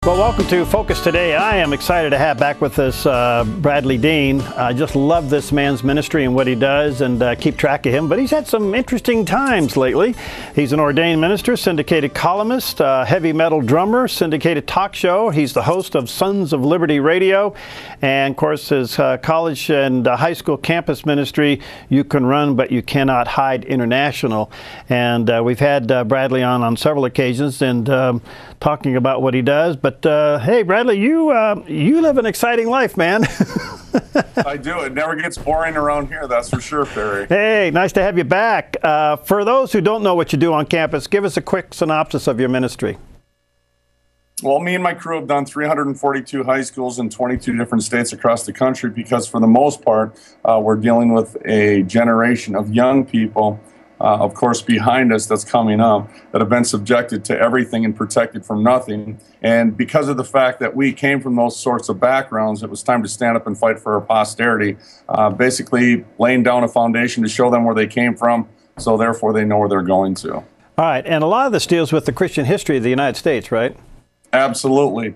Well, welcome to Focus Today. I am excited to have back with us Bradlee Dean. I just love this man's ministry and what he does and keep track of him. But he's had some interesting times lately. He's an ordained minister, syndicated columnist, heavy metal drummer, syndicated talk show. He's the host of Sons of Liberty Radio. And, of course, his college and high school campus ministry, You Can Run, But You Cannot Hide International. And we've had Bradlee on several occasions and talking about what he does. But hey, Bradlee, you live an exciting life, man. I do. It never gets boring around here, that's for sure, Perry. Hey, nice to have you back. For those who don't know what you do on campus, give us a quick synopsis of your ministry. Well, me and my crew have done 342 high schools in 22 different states across the country because, for the most part, we're dealing with a generation of young people, of course, behind us that's coming up, that have been subjected to everything and protected from nothing. And because of the fact that we came from those sorts of backgrounds, it was time to stand up and fight for our posterity, basically laying down a foundation to show them where they came from, so therefore they know where they're going to. All right, and a lot of this deals with the Christian history of the United States, right? Absolutely.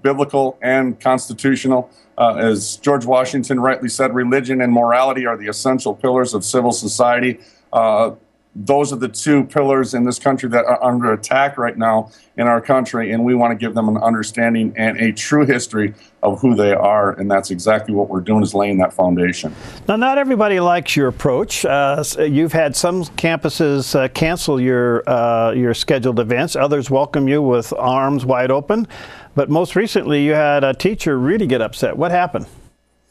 Biblical and constitutional. As George Washington rightly said, religion and morality are the essential pillars of civil society. Those are the two pillars in this country that are under attack right now in our country, and we want to give them an understanding and a true history of who they are, and that's exactly what we're doing, is laying that foundation. Now, not everybody likes your approach. You've had some campuses cancel your scheduled events. Others welcome you with arms wide open. But most recently, you had a teacher really get upset. What happened?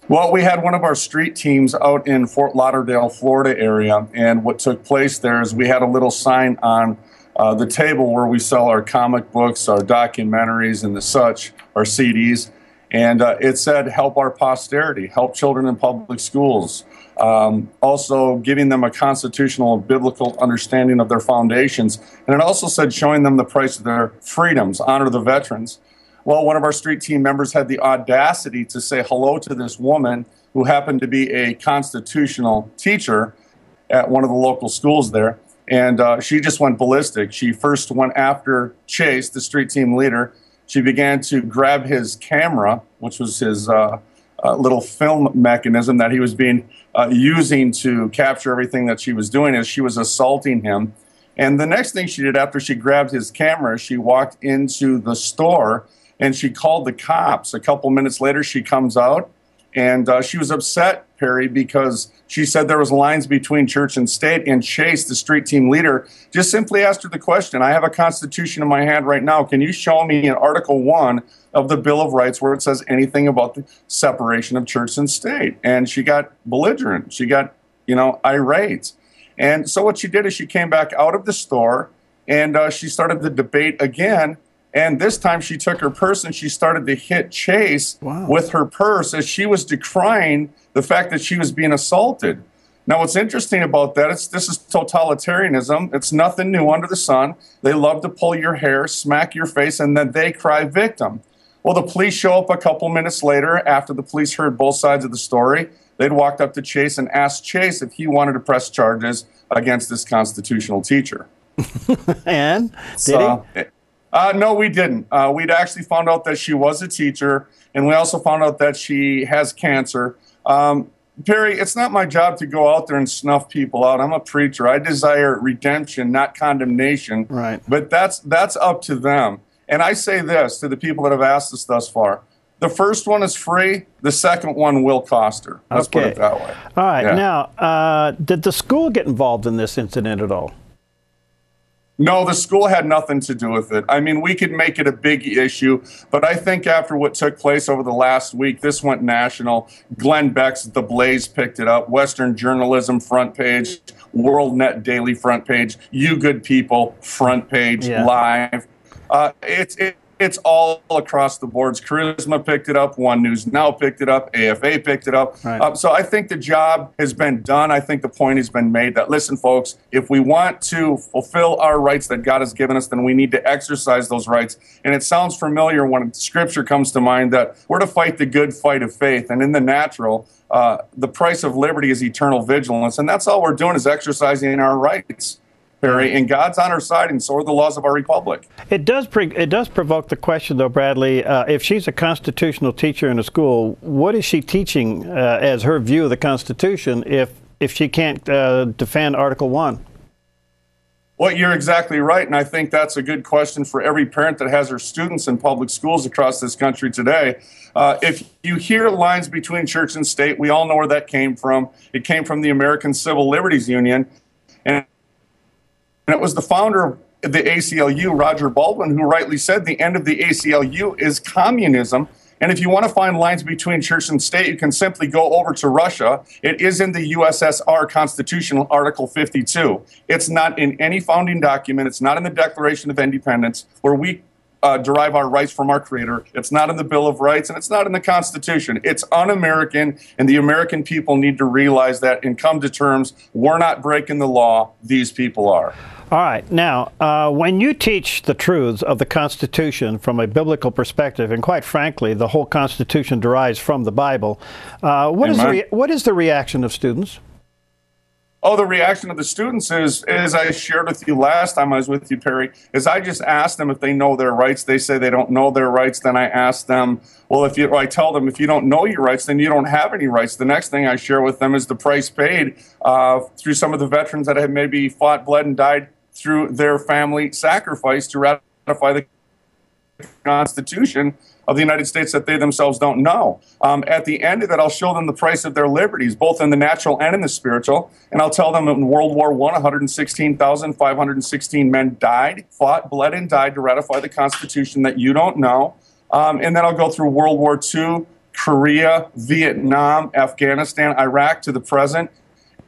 Well, we had one of our street teams out in Fort Lauderdale, Florida area, and what took place there is we had a little sign on the table where we sell our comic books, our documentaries, and the such, our CDs, and it said, "Help our posterity, help children in public schools." Also giving them a constitutional and biblical understanding of their foundations, and it also said showing them the price of their freedoms, honor the veterans. Well, one of our street team members had the audacity to say hello to this woman who happened to be a constitutional teacher at one of the local schools there. And she just went ballistic. She first went after Chase, the street team leader. She began to grab his camera, which was his little film mechanism that he was using to capture everything that she was doing as she was assaulting him. And the next thing she did after she grabbed his camera, she walked into the store and she called the cops. A couple minutes later, she comes out, and she was upset, Perry, because she said there was lines between church and state, and Chase, the street team leader, just simply asked her the question, "I have a Constitution in my hand right now. Can you show me in Article 1 of the Bill of Rights where it says anything about the separation of church and state?" And she got belligerent. She got, irate. And so what she did is she came back out of the store, and she started the debate again. And this time she took her purse and she started to hit Chase with her purse as she was decrying the fact that she was being assaulted. Now, what's interesting about that is this is totalitarianism. It's nothing new under the sun. They love to pull your hair, smack your face, and then they cry victim. Well, the police show up a couple minutes later after the police heard both sides of the story. They'd walked up to Chase and asked Chase if he wanted to press charges against this constitutional teacher. And did he? No, we didn't. We'd actually found out that she was a teacher, and we also found out that she has cancer. Perry, it's not my job to go out there and snuff people out. I'm a preacher. I desire redemption, not condemnation. Right. But that's up to them. And I say this to the people that have asked us thus far. The first one is free. The second one will cost her. Let's put it that way. All right. Yeah. Now, did the school get involved in this incident at all? No, the school had nothing to do with it. I mean, we could make it a big issue, but I think after what took place over the last week, this went national. Glenn Beck's The Blaze picked it up, Western Journalism front page, World Net Daily front page, You Good People front page, live. It's all across the boards. Charisma picked it up. One News Now picked it up. AFA picked it up. Right. So I think the job has been done. I think the point has been made that, listen, folks, if we want to fulfill our rights that God has given us, then we need to exercise those rights. And it sounds familiar when Scripture comes to mind that we're to fight the good fight of faith. And in the natural, the price of liberty is eternal vigilance. And that's all we're doing is exercising our rights. Perry, and God's on our side, and so are the laws of our republic. It does provoke the question, though, Bradlee, if she's a constitutional teacher in a school, what is she teaching as her view of the Constitution if she can't defend Article 1? Well, you're exactly right, and I think that's a good question for every parent that has their students in public schools across this country today. If you hear lines between church and state, we all know where that came from. It came from the American Civil Liberties Union, and it was the founder of the ACLU, Roger Baldwin, who rightly said the end of the ACLU is communism. And if you want to find lines between church and state, you can simply go over to Russia. It is in the USSR Constitution, Article 52. It's not in any founding document. It's not in the Declaration of Independence, where we derive our rights from our Creator. It's not in the Bill of Rights, and it's not in the Constitution. It's un-American, and the American people need to realize that and come to terms. We're not breaking the law. These people are. All right. Now, when you teach the truths of the Constitution from a biblical perspective, and quite frankly, the whole Constitution derives from the Bible, what is the reaction of students? Oh, the reaction of the students is, as I shared with you last time I was with you, Perry, is I just ask them if they know their rights. They say they don't know their rights. Then I ask them, well, I tell them if you don't know your rights, then you don't have any rights. The next thing I share with them is the price paid through some of the veterans that have maybe fought, bled, and died through their family sacrifice to ratify the Constitution of the United States that they themselves don't know. At the end of it, I'll show them the price of their liberties, both in the natural and in the spiritual. And I'll tell them in World War I, 116,516 men died, fought, bled, and died to ratify the Constitution that you don't know. And then I'll go through World War II, Korea, Vietnam, Afghanistan, Iraq to the present.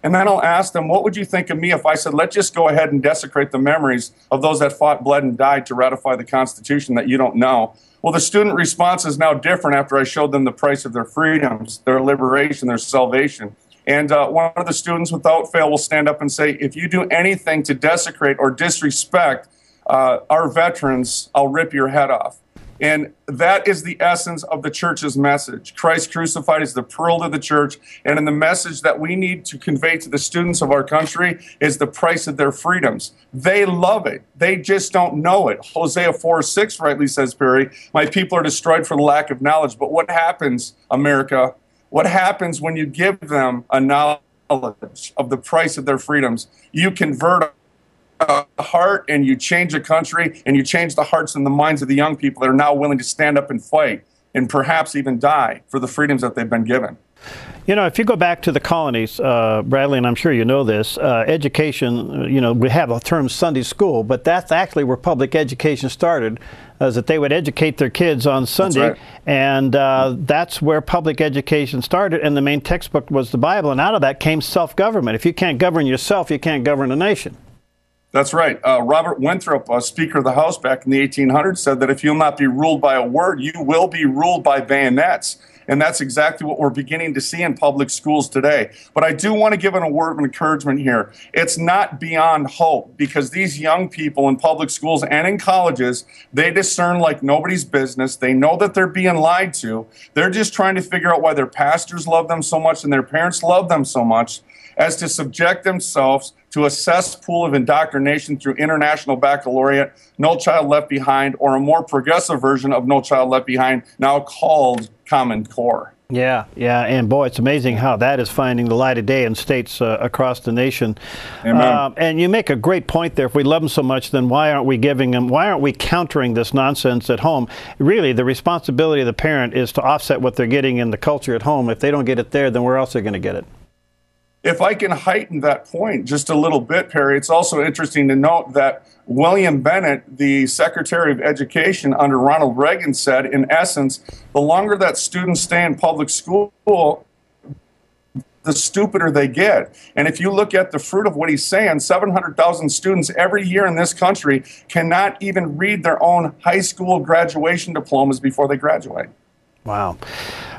And then I'll ask them, what would you think of me if I said, let's just go ahead and desecrate the memories of those that fought, bled, and died to ratify the Constitution that you don't know? Well, the student response is now different after I showed them the price of their freedoms, their liberation, their salvation. And one of the students, without fail, will stand up and say, if you do anything to desecrate or disrespect our veterans, I'll rip your head off. And that is the essence of the church's message. Christ crucified is the pearl of the church. And in the message that we need to convey to the students of our country is the price of their freedoms. They love it. They just don't know it. Hosea 4:6 rightly says, Perry, my people are destroyed for the lack of knowledge. But what happens, America? What happens when you give them a knowledge of the price of their freedoms? You convert a heart, and you change a country, and you change the hearts and the minds of the young people that are now willing to stand up and fight and perhaps even die for the freedoms that they've been given. You know, if you go back to the colonies, Bradlee, and I'm sure you know this, education, you know, we have the term Sunday school, but that's actually where public education started, is that they would educate their kids on Sunday, right. And that's where public education started, and the main textbook was the Bible, and out of that came self-government. If you can't govern yourself, you can't govern a nation. That's right. Robert Winthrop, Speaker of the House back in the 1800s, said that if you'll not be ruled by a word, you will be ruled by bayonets. And that's exactly what we're beginning to see in public schools today. But I do want to give a word of encouragement here. It's not beyond hope, because these young people in public schools and in colleges, they discern like nobody's business. They know that they're being lied to. They're just trying to figure out why their pastors love them so much and their parents love them so much, as to subject themselves to a cesspool of indoctrination through International Baccalaureate, No Child Left Behind, or a more progressive version of No Child Left Behind, now called Common Core. Yeah, and boy, it's amazing how that is finding the light of day in states across the nation. Amen. And you make a great point there. If we love them so much, then why aren't we giving them, why aren't we countering this nonsense at home? Really, the responsibility of the parent is to offset what they're getting in the culture at home. If they don't get it there, then where else are they going to get it? If I can heighten that point just a little bit, Perry, it's also interesting to note that William Bennett, the Secretary of Education under Ronald Reagan, said, in essence, the longer that students stay in public school, the stupider they get. And if you look at the fruit of what he's saying, 700,000 students every year in this country cannot even read their own high school graduation diplomas before they graduate. Wow.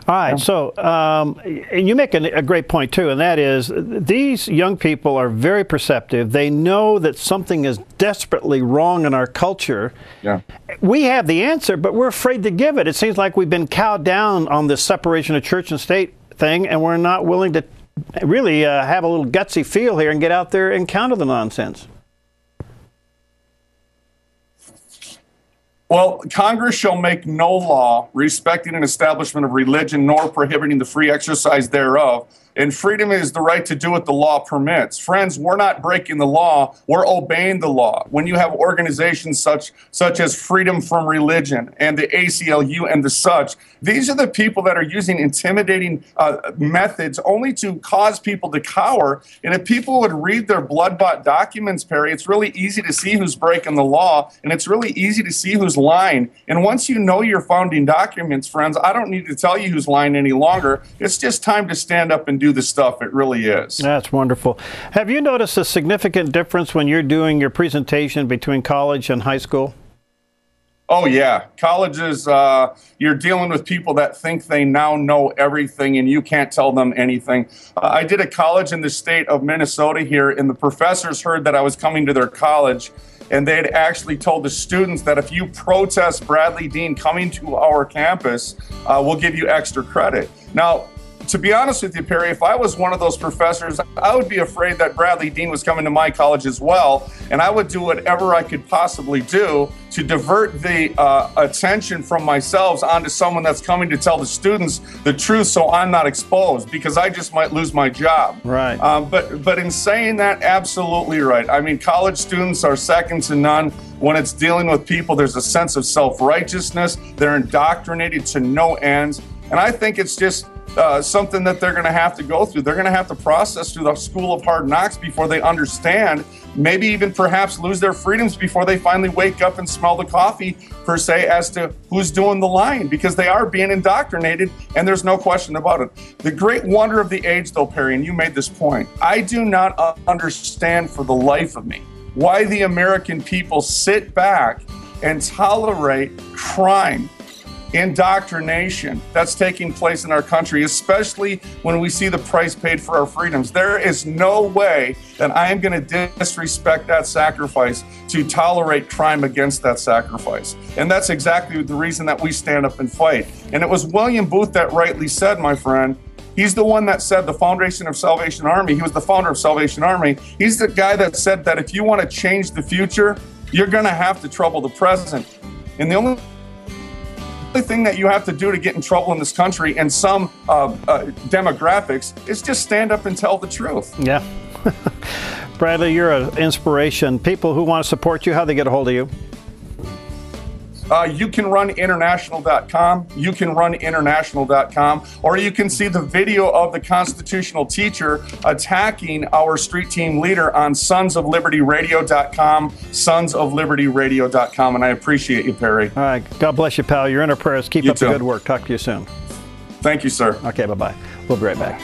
All right, so and you make a great point too, and that is these young people are very perceptive. They know that something is desperately wrong in our culture. Yeah. We have the answer, but we're afraid to give it. It seems like we've been cowed down on this separation of church and state thing, and we're not willing to really have a little gutsy feel here and get out there and counter the nonsense. Well, Congress shall make no law respecting an establishment of religion nor prohibiting the free exercise thereof. And freedom is the right to do what the law permits. Friends, we're not breaking the law. We're obeying the law. When you have organizations such as Freedom from Religion and the ACLU and the such, these are the people that are using intimidating methods only to cause people to cower. And if people would read their blood-bought documents, Perry, it's really easy to see who's breaking the law, and it's really easy to see who's lying. And once you know your founding documents, friends, I don't need to tell you who's lying any longer. It's just time to stand up and do the stuff. It really is. That's wonderful. Have you noticed a significant difference when you're doing your presentation between college and high school? Oh, yeah. Colleges, you're dealing with people that think they now know everything and you can't tell them anything. I did a college in the state of Minnesota here, and the professors heard that I was coming to their college, and they had actually told the students that if you protest Bradlee Dean coming to our campus, we'll give you extra credit. Now, to be honest with you, Perry, if I was one of those professors, I would be afraid that Bradlee Dean was coming to my college as well, and I would do whatever I could possibly do to divert the attention from myself onto someone that's coming to tell the students the truth so I'm not exposed, because I just might lose my job. Right. But in saying that, absolutely right. I mean, college students are second to none. When it's dealing with people, there's a sense of self-righteousness. They're indoctrinated to no ends. And I think it's just something that they're going to have to go through. They're going to have to process through the school of hard knocks before they understand, maybe even perhaps lose their freedoms before they finally wake up and smell the coffee, per se, as to who's doing the lying, because they are being indoctrinated, and there's no question about it. The great wonder of the age, though, Perry, and you made this point, I do not understand for the life of me why the American people sit back and tolerate crime, indoctrination that's taking place in our country, especially when we see the price paid for our freedoms. There is no way that I am going to disrespect that sacrifice to tolerate crime against that sacrifice. And that's exactly the reason that we stand up and fight. And it was William Booth that rightly said, my friend, he's the one that said the foundation of Salvation Army. He was the founder of Salvation Army. He's the guy that said that if you want to change the future, you're going to have to trouble the present. And the only thing that you have to do to get in trouble in this country and some demographics is just stand up and tell the truth. Yeah. Bradlee, you're an inspiration. People who want to support you, how do they get a hold of you? You can run international.com. You can run international.com, or you can see the video of the constitutional teacher attacking our street team leader on sonsoflibertyradio.com, sonsoflibertyradio.com. And I appreciate you, Perry. All right. God bless you, pal. You're in our prayers. Keep up the good work. Talk to you soon. Thank you, sir. Okay, bye-bye. We'll be right back.